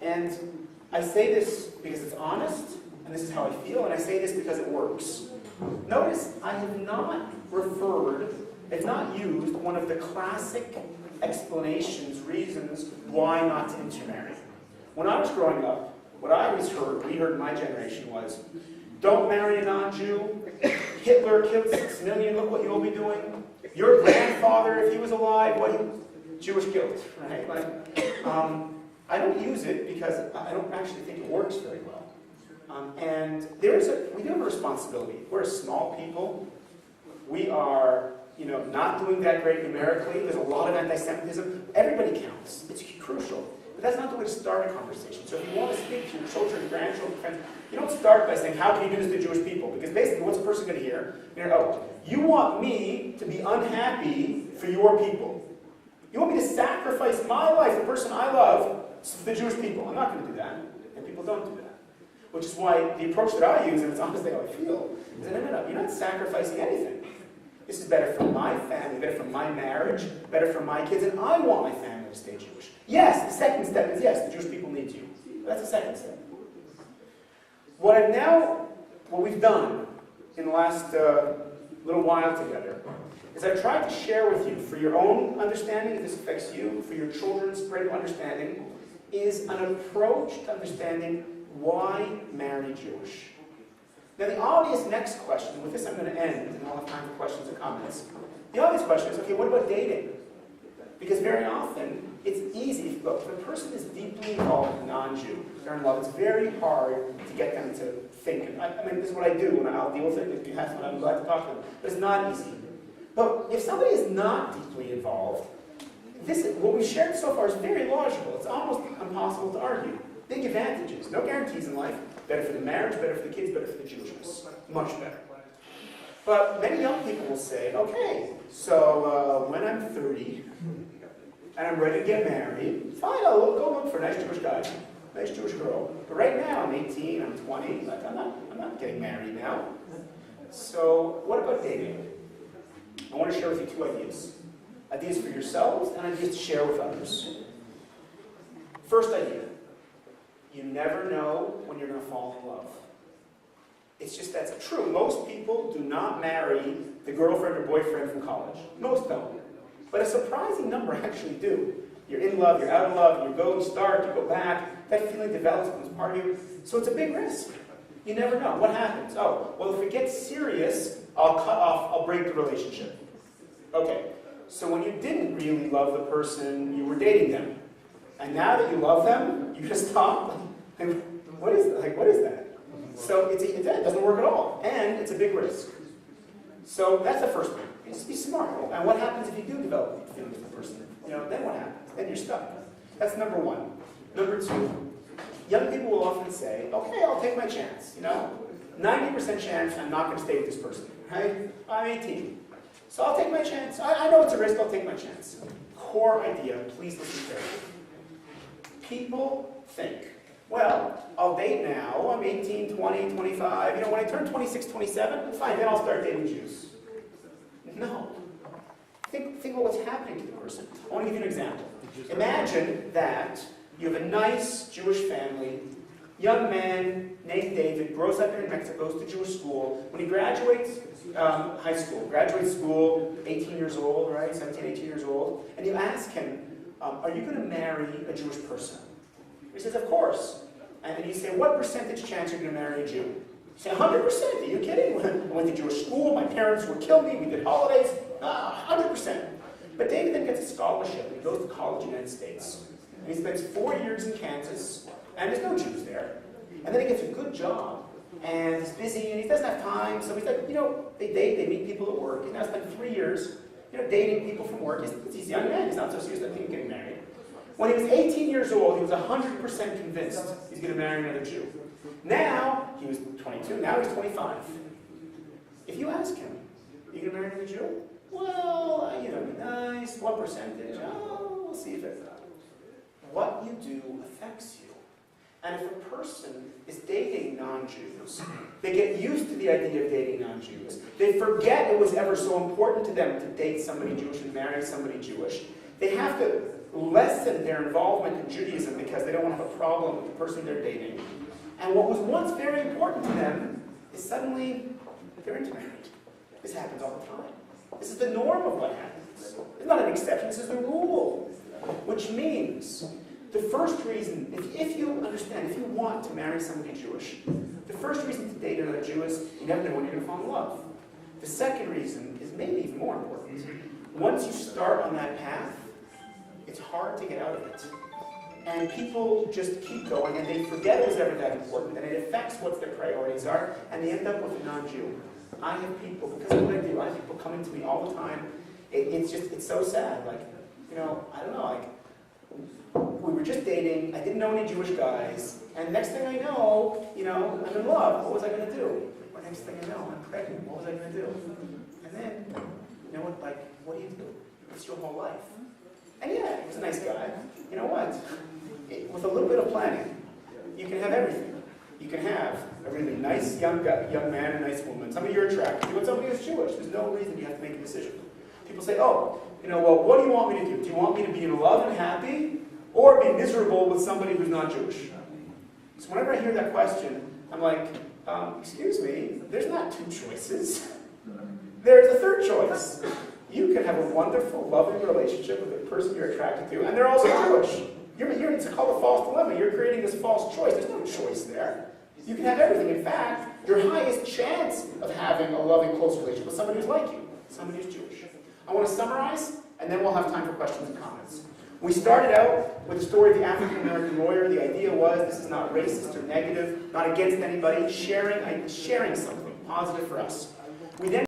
And I say this because it's honest, and this is how I feel, and I say this because it works. Notice I have not referred, if not used, one of the classic explanations, reasons why not to intermarry. When I was growing up, what I always heard, we heard in my generation was, don't marry a non-Jew, Hitler killed 6 million, look what you'll be doing. Your grandfather, if he was alive, Jewish guilt, right? I don't use it because I don't actually think it works very well. And we do have a responsibility. We're a small people. We are, not doing that great numerically. There's a lot of anti-Semitism. Everybody counts. It's crucial. But that's not the way to start a conversation. So if you want to speak to your children, grandchildren, friends, you don't start by saying, how can you do this to Jewish people? Because basically, what's a person going to hear? You want me to be unhappy for your people. You want me to sacrifice my life, the person I love, for the Jewish people. I'm not going to do that. And people don't do that. Which is why the approach that I use, and it's honestly how I feel, is that no, you're not sacrificing anything. This is better for my family, better for my marriage, better for my kids, and I want my family to stay Jewish. Yes, the second step is yes, the Jewish people need you. That's the second step. What we've done in the last little while together is I've tried to share with you, for your own understanding, if this affects you, for your children's greater understanding, is an approach to understanding why marry Jewish. Now the obvious next question, with this I'm going to end, and I'll have time for questions or comments. The obvious question is, okay, what about dating? Because very often, it's easy, look, if a person is deeply involved with a non-Jew, they're in love, it's very hard to get them to think. I mean, this is what I do when I'll deal with it, if you have someone, I'm glad to talk to them. But it's not easy. But if somebody is not deeply involved, what we've shared so far is very logical. It's almost impossible to argue. Big advantages, no guarantees in life. Better for the marriage, better for the kids, better for the Jewishness. Much better. But many young people will say, okay, so when I'm 30, and I'm ready to get married, fine, I'll go look for a nice Jewish guy, nice Jewish girl. But right now, I'm 18, I'm 20, I'm not getting married now. So what about dating? I want to share with you 2 ideas. Ideas for yourselves and ideas to share with others. First idea. You never know when you're going to fall in love. It's just that's true. Most people do not marry the girlfriend or boyfriend from college. Most don't. But a surprising number actually do. You're in love, you're out of love, you go, you start, you go back. That feeling develops, becomes part of you. So it's a big risk. You never know. What happens? Oh, well, if it gets serious, I'll break the relationship. Okay, so when you didn't really love the person, you were dating them. And now that you love them, you just stop. What is that? So it doesn't work at all. And it's a big risk. So that's the first thing. Just be smart. And what happens if you do develop deep feelings for the person? Then what happens? Then you're stuck. That's number 1. Number 2, young people will often say, okay, I'll take my chance. 90% chance I'm not going to stay with this person. Right? I'm 18. So I'll take my chance. I know it's a risk, I'll take my chance. Core idea, please listen carefully. People think, well, I'll date now, I'm 18, 20, 25, when I turn 26, 27, fine, then I'll start dating Jews. No. Think about what's happening to the person. I want to give you an example. Imagine that you have a nice Jewish family, young man named David, grows up here in Mexico, goes to Jewish school. When he graduates high school, graduates school, 18 years old, right, 17, 18 years old, and you ask him, are you going to marry a Jewish person? He says, of course. And then you say, what percentage chance are you going to marry a Jew? You say, 100%. Are you kidding? I went to Jewish school, my parents would kill me, we did holidays, 100%. But David then gets a scholarship, and he goes to college in the United States. And he spends 4 years in Kansas, and there's no Jews there. And then he gets a good job, and he's busy, and he doesn't have time, so he's like, they date, they meet people at work. He's now spent 3 years, dating people from work. He's a young man, he's not so serious about getting married. When he was 18 years old, he was 100% convinced he's going to marry another Jew. Now, he was 22, now he's 25. If you ask him, are you going to marry another Jew? Well, be nice, what percentage? Oh, we'll see if it's what you do affects you. And if a person is dating non-Jews, they get used to the idea of dating non-Jews. They forget it was ever so important to them to date somebody Jewish and marry somebody Jewish. They have to lessen their involvement in Judaism because they don't want to have a problem with the person they're dating. And what was once very important to them is suddenly they're intermarried. This happens all the time. This is the norm of what happens. It's not an exception, this is the rule. Which means, the first reason, if you understand, if you want to marry somebody Jewish, the first reason to date another Jew is you never know when you're going to fall in love. The second reason is maybe even more important. Once you start on that path, it's hard to get out of it. And people just keep going, and they forget it was ever that important, and it affects what their priorities are, and they end up with a non-Jew. I have people, because of what I do, I have people coming to me all the time. It's so sad. Like, you know, I don't know, like, we were just dating, I didn't know any Jewish guys, and next thing I know, you know, I'm in love. What was I going to do? Or next thing I know, I'm pregnant. What was I going to do? And then, you know what, like, what do? It's your whole life. And yeah, he was a nice guy. You know what? With a little bit of planning, you can have everything. You can have a really nice young man and a nice woman, somebody you're attracted to, and somebody who's Jewish. There's no reason you have to make a decision. People say, oh, you know, well, what do you want me to do? Do you want me to be in love and happy, or be miserable with somebody who's not Jewish? So whenever I hear that question, I'm like, excuse me, there's not two choices. There's a third choice. You can have a wonderful, loving relationship with the person you're attracted to, and they're also Jewish. It's called a false dilemma. You're creating this false choice. There's no choice there. You can have everything. In fact, your highest chance of having a loving, close relationship with somebody who's like you, somebody who's Jewish. I want to summarize, and then we'll have time for questions and comments. We started out with the story of the African-American lawyer. The idea was this is not racist or negative, not against anybody, sharing something positive for us. We then